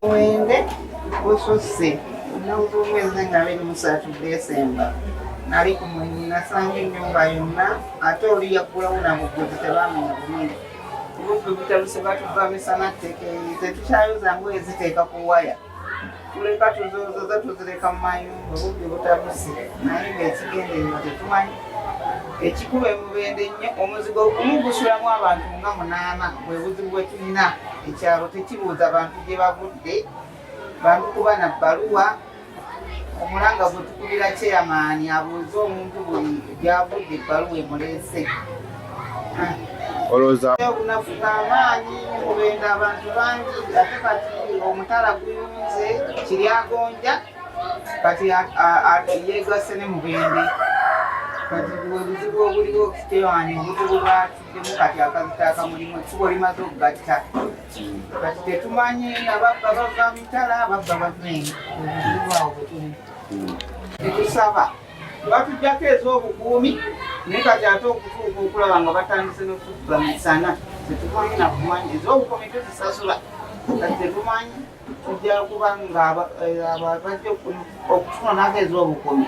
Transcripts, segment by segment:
Mwende bususse omuntu omwezi nga 23 Desemba nali ku mulimu nasanga ennyumba yonna ate oli yaggulawo nabugguzi tebamenya bulungi obubbi butaluse batuva misana tetukyayoza ngoye ziteeka ku waya tuleka tuzozoza tuzireka mu mayumba obubbi butabuse naye ng'ekigendererwa tetumanyi ekikuba emubende nnyo omuzigo ogumu gusulamu abantu nga 8 bwe buzibu bwe tulina ekyalo tekibuuza bantu gye bavudde bantu kuba na bbaluwa omulanga gwe tukubira chairman abuuza omuntu buli gyavudde ebbaluwa emuleese olowooza okunafuka amaanyi mubenda abantu bangi ate kati omutala guyunze kiryagonja kati yeegase ne mubende kati obuzibu obuliwo kitewani obuzibu bwatuddemu kati akazita akamulimu ekkubo limaze okugatta kati tetumanyi ababba bava mitala ababba baveni obuzibu awo bwetuli tetusaba batujjako ez'obukuumi naye kati ate okutuuka okulaba nga batandise n'okutukuba misana tetumanyi nakumanyi ez'obukuumi tuzisasula kati tetumanyi tujja kuba nga bajja okufuna nako ez'obukuumi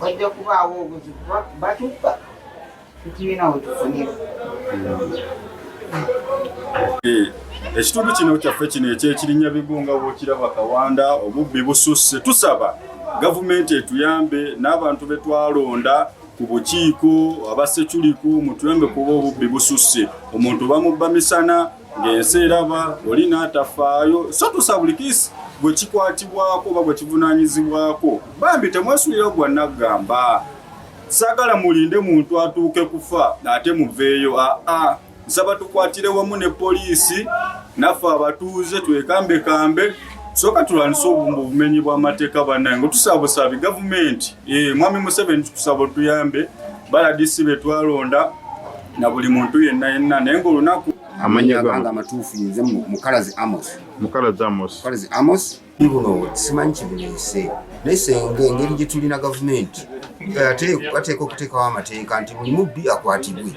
wajja kubaawo obuzibu batubba tetulina we tufunira. Ekitundu kino kyaffe kino eky'Ekirinnya Bigunga bw'okiraba Kawanda obubbi bususse tusaba gavumenti etuyambe n'abantu be twalonda ku bukiiko abaseculiku mutuyambe kuba obubbi bususse omuntu bamubba misana ng'ensi eraba oli n'atafaayo so tusaba buli kiisi bwe kikwatibwako oba bwe kivunaanyizibwako bambi temwesulirawo gwa naggamba saagala mulinde muntu atuuke kufa ate muveeyo nsaba tukwatire wamu ne poliisi naffe abatuuze twekambekambe soka tulwanyise obumenyi bw'amateeka bannange tusaabusabi gavumenti mwami Museveni tukusaba tuyambe baladisi be twalonda na buli muntu yenna naye ng'olunaku amanya ganga amatuufu nze Mukalazi Amos. Mukalazi Amos ibuno simanyi kibuneese nesenge engeri gye tulina gavumenti ateeka okuteekawo amateeka nti buli mubbi akwatibwe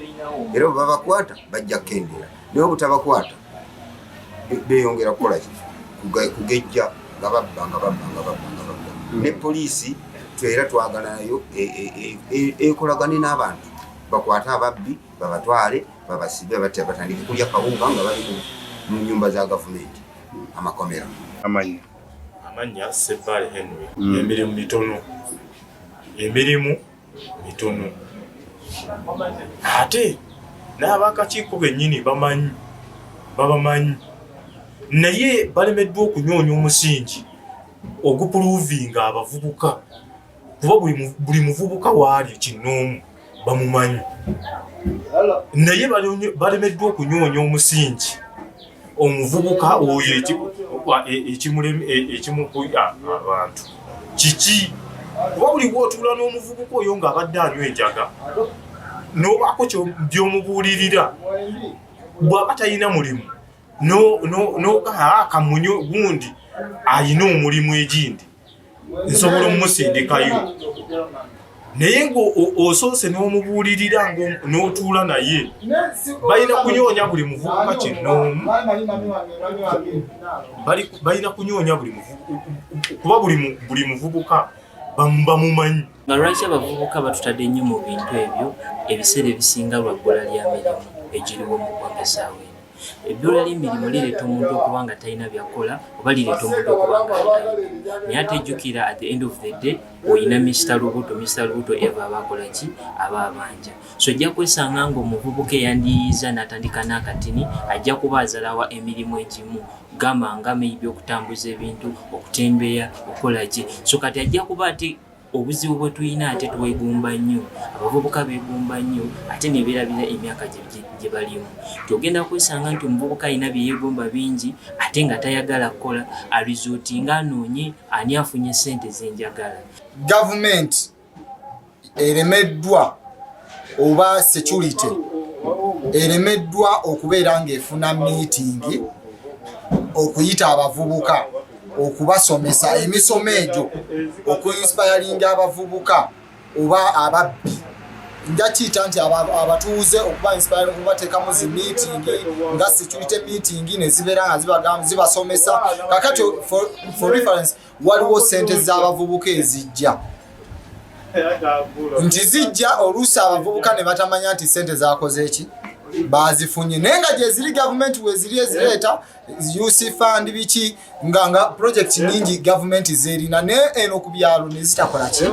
era bwe babakwata bajja kukendera naye obutabakwata beeyongera kukola kugejja nga babba ne poliisi era twagala nayo ekolagane n'abantu bakwate ababbi babatwale babasibe batandike kulya kawunga nga bali mu nnyumba za gavumenti amakomera. Amanya Sebbale Henry emirimu mitono ate n'abakakiiko bennyini babamanyi naye balemeddwa okunyoonya omusingi ogupuluvinga abavubuka kuba buli muvubuka waali kinoomu bamumanyi naye balemeddwa okunyoonya omusingi omuvubuka oyo ekimukuya abantu kiki kuba buli bw'otuula n'omuvubuka oyo ng'abadde anywa enjaga n'obaako by'omubuulirira bw'aba talina mulimu kamunyo gundi ayina omulimu egindi nsobola omusindikayo naye ng'osoose n'omubuulirira n'otuula naye balina kunyonya buli muvubuka kinoomu balina kunyonya kuba buli muvubuka bamumanyi. Nga lwaki abavubuka batutadde nnyo mu bintu ebyo ebiseera ebisinga lwa bbula ly'emirimu egiriwo mu ggwanga essaawa eno. Ebbula ly'emirimu lireeta omuntu okuba nga talina by'akola oba lireeta omuntu okuba nga talina. Naye ate ejjukira at the end of the day oyina Mr. Lubuto eva abakola ki aba abanja. So ojja kwesanga ng'omuvubuka eyandiyiza n'atandika n'akatini ajja kuba azalawa emirimu egimu gamba nga maybe okutambuza ebintu okutembeya okukola ki. So kati ajja kuba ate obuzibu bwe tuyina ate tuwegumba nnyo abavubuka beegumba nnyo ate ne beerabira emyaka gye balimu. Togenda kwesanga nti omuvubuka alina byeyeegomba bingi ate nga tayagala kukola alizuutinga anoonye ani afunye ssente z'enjagala. Gavumenti eremeddwa oba security eremeddwa okubeera ng'efuna miitingi okuyita abavubuka okubasomesa emisomo egyo okuinspiringa abavubuka oba ababbi nja kiyita nti abatuuze okuba inspiring okubateekamu zi meeting nga security meeting ne zibeera nga zibasomesa kakati for reference waliwo ssente z'abavubuka ezijja nti zijja oluusi abavubuka ne batamanya nti ssente zakoze eki bazifunye naye nga gye ziri gavumenti we ziri ezireeta UC fund biki nga project nyingi gavumenti zerina ne eno ku byalo ne zitakola ki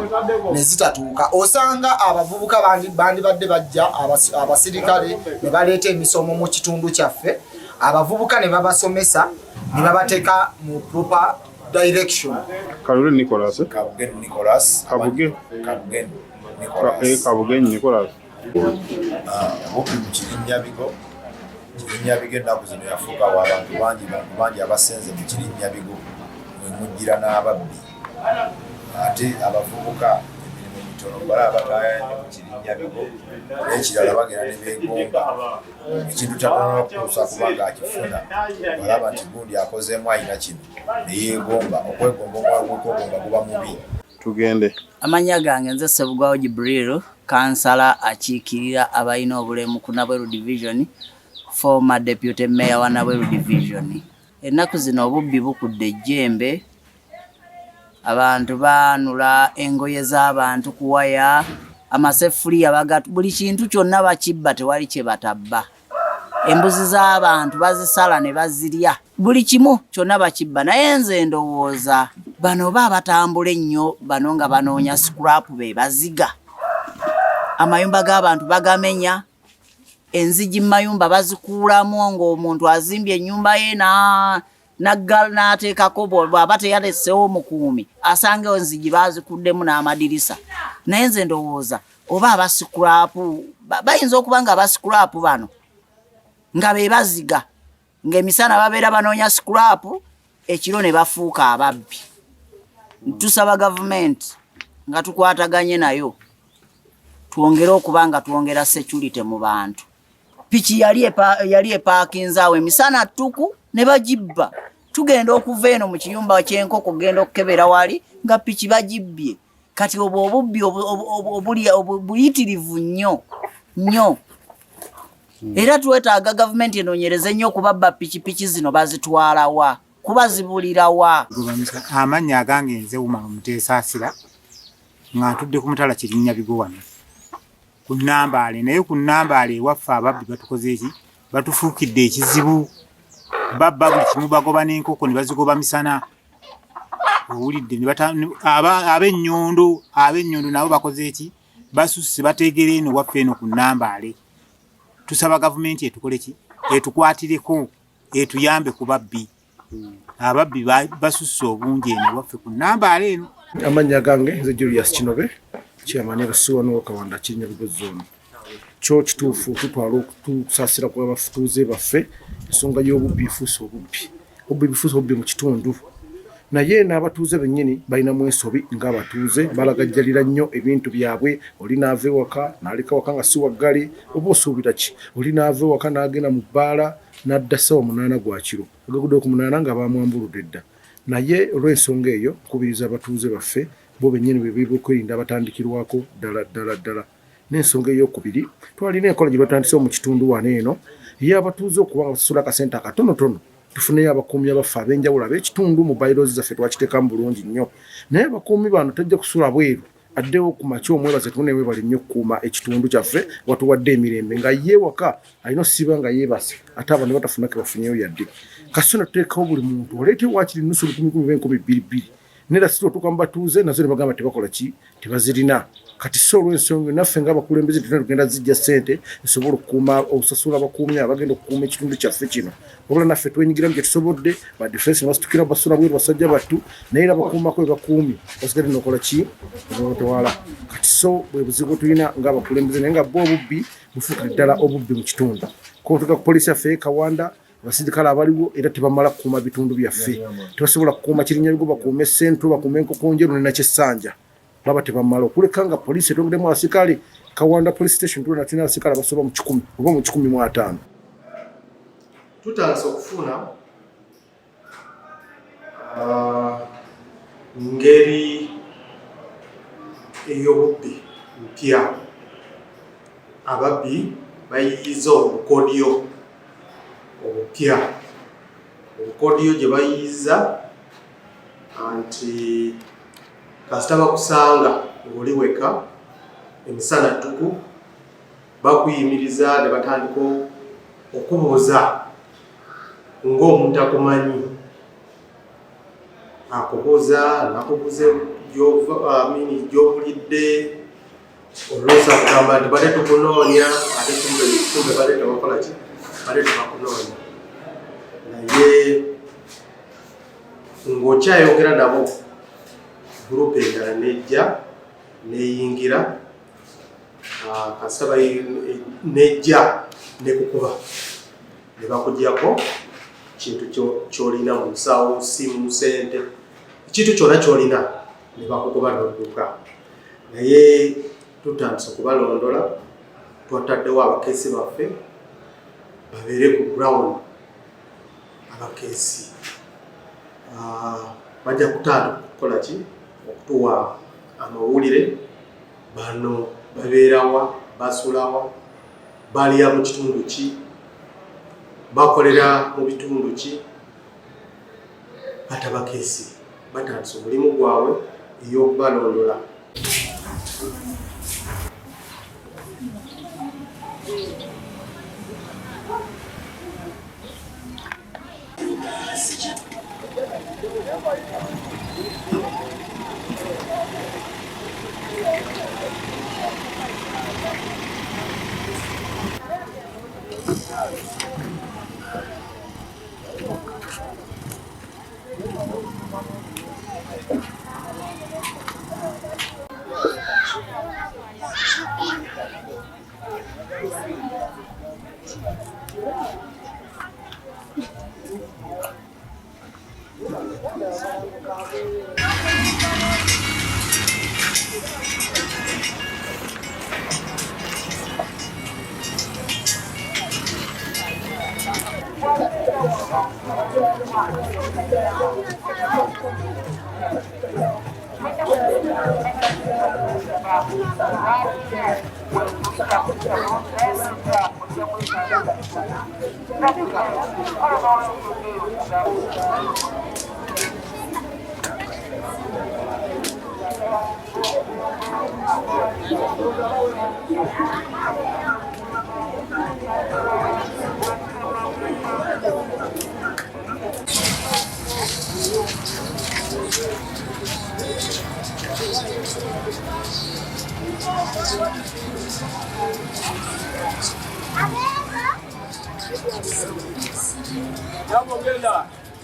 ne zitatuuka osanga abavubuka bandibadde bajja abasirikale ne baleeta emisomo mu kitundu kyaffe abavubuka ne babasomesa ne babateeka mu proper direction. Kabuge Nicholas. Obubi mu Kirinyabigo ennaku zino yafuuka abantu bangi abasenze mu Kirinyabigo mujjira n'ababbi ate abavubuka emirimu mitono bala abatayanye mu Kirinyabigo n'ekirala bagenda ne beegomba ekintu kyatono okutuusa kuba ng'akifuna balaba nti gundi akozeemu ayina kino ne yeegomba okwegomba guba mubi. Tugende. Amanya gange nze Sebugwawo Jibril kansala akiikirira abalina obulemu ku Nabweru Division, former deputy mayor wa Nabweru Division. Ennaku zino obubbi bukudde ejjembe, abantu baanula engoye z'abantu kuwaya, amaseffuliya bagatu, buli kintu kyonna bakibba tewali kye batabba. Embuzi z'abantu bazisala ne bazirya, buli kimu kyonna bakibba. Naye nze ndowooza bano batambula ennyo bano nga banoonya scrap be baziga. Amayumba g'abantu bagamenya, enzigi mu mayumba bazikuulamu ng'omuntu azimbye ennyumba ye n'ateekako bw'aba teyaleseewo mukuumi asangewo enzigi bazikuddemu n'amadirisa. Naye nze ndowooza oba abascrapu bayinza okuba nga abascrapu bano nga be baziga ng'emisana babeera banoonya scrapu ekiro ne bafuuka ababbi. Tusaba gavumenti nga tukwataganye nayo twongere okuba nga twongera security mu bantu. Piki yali epaakinze awo emisana ttuku ne bagibba. Tugenda okuva eno mu kiyumba ky'enkoko genda okukebera wali nga piki bagibbye. Kati obubbi obuyitirivu nnyo. Era twetaaga gavumenti enoonyereze nnyo okubabba piki zino bazitwala wa kuba zibulira wa. Amannya agange nze Wuma Muteesaasira nga ntudde ku mutala Kirinyabigo wano ku Nambaale. Naye ku Nambaale ewaffe ababbi batukoze eki batufuukidde ekizibu. Babba buli kimu bagoba n'enkoko ne bazigoba misana. Owulidde ab'ennyondo nabo bakoze eki basusse bateegera eno waffe eno ku Nambaale. Tusaba gavumenti etukole ki etukwatireko etuyambe ku babbi. ababbi basusse obungi eno waffe ku Nambaale eno. Amannya gange nze Julius Kinobe chairman wa Suwano Kawanda Kinyabigo zone. Kyo kituufu tutwala okutusaasira ku bafutuuze baffe ensonga y'obubbi ifuusa obubbi mu kitundu. Naye n'abatuuze bennyini balinamu ensobi ng'abatuuze balagajjalira nnyo ebintu byabwe. Oli n'ava ewaka n'aleka waka nga si waggale oba osuubira ki? Oli n'ava ewaka n'agenda mu bbaala n'adda ssaawa 8 gwa kiro agagudde ku 8 nga baamwambuludde dda. Naye olw'ensonga eyo nkubiriza abatuuze baffe bo bennyini bwe beekwerinda abatandikirwako ddala. N'ensonga ey'okubiri twalina enkola gye batandise mu kitundu wano eno ey'abatuuze okuba nga basasula akasente akatonotono tufuneyo abakuumi abaffe ab'enjawulo ab'ekitundu mu bylaws zaffe twakiteekamu bulungi nnyo. Naye abakuumi bano tajja kusula bweru addewo ku makya omwebaze tuneweebale nnyo okukuuma ekitundu kyaffe watuwadde emirembe nga yeewaka alina osiiba nga yeebase ate abo ne batafuna ke bafunyeyo yadde. Kasona tuteekawo buli muntu oleete waakiri nusu 10,000 nera sito tuka mbatuuze nazo ne bagamba tebakola ki tebazirina. Kati so olw'ensonga naffe ng'abakulembeze tulina tugenda zijja ssente nsobola okukuuma okusasula abakuumi abagenda okukuuma ekitundu kyaffe kino. Wabula naffe twenyigiramu gye tusobodde ba defense basitukira basula bweru basajja battu naye era bakuumako we bakuumi basigadde n'okola ki batwala. Kati so bwe buzibu tulina ng'abakulembeze naye nga bo obubbi bufuukira ddala obubbi mu kitundu. Ko tuka ku poliisi yaffe Kawanda abasirikale abaliwo era tebamala kukuuma bitundu byaffe. Tebasobola kukuuma Kirinyabigo bakuume Sentru bakuume Enkokonjeru ne Nakisanja. Baba tebamala okuleka nga poliisi etongedemu abasirikale Kawanda police station tulina tulina abasirikale abasoba mu 10 oba mu 15. Tutandise okufuna ngeri ey'obubbi mpya. Ababbi bayiyiza obukodyo obupya. Obukodyo gye bayiyiza anti kasita bakusanga ng'oli weka emisana ttuku bakuyimiriza ne batandika okubuuza ng'omuntu akumanyi. Akubuuza nakubuuze gy'obulidde olwosa kugamba nti bade tukunoonya ate kumbe bade tebakola ki bade tebakunoonya. Naye ng'okyayogera nabo gurupu endala nejja neyingira kasita nejja nekukuba ne bakugyako kintu kyolina mu nsawo simu sente kintu kyonna kyolina ne bakukuba n'odduka. Naye tutandise okubalondola twataddewo abakeesi baffe babeere ku ground. Abakeesi bajja kutandika okukola ki okutuwa amawulire bano babeerawa basulawa balya mu kitundu ki bakolera mu bitundu ki. Kati abakeesi batandise omulimu gwabwe ey'okubalondola.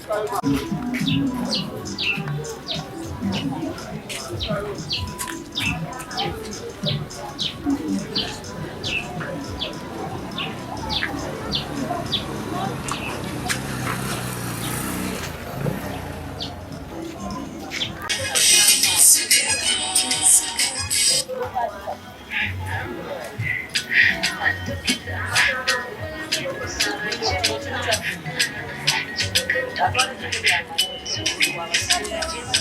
Thank you.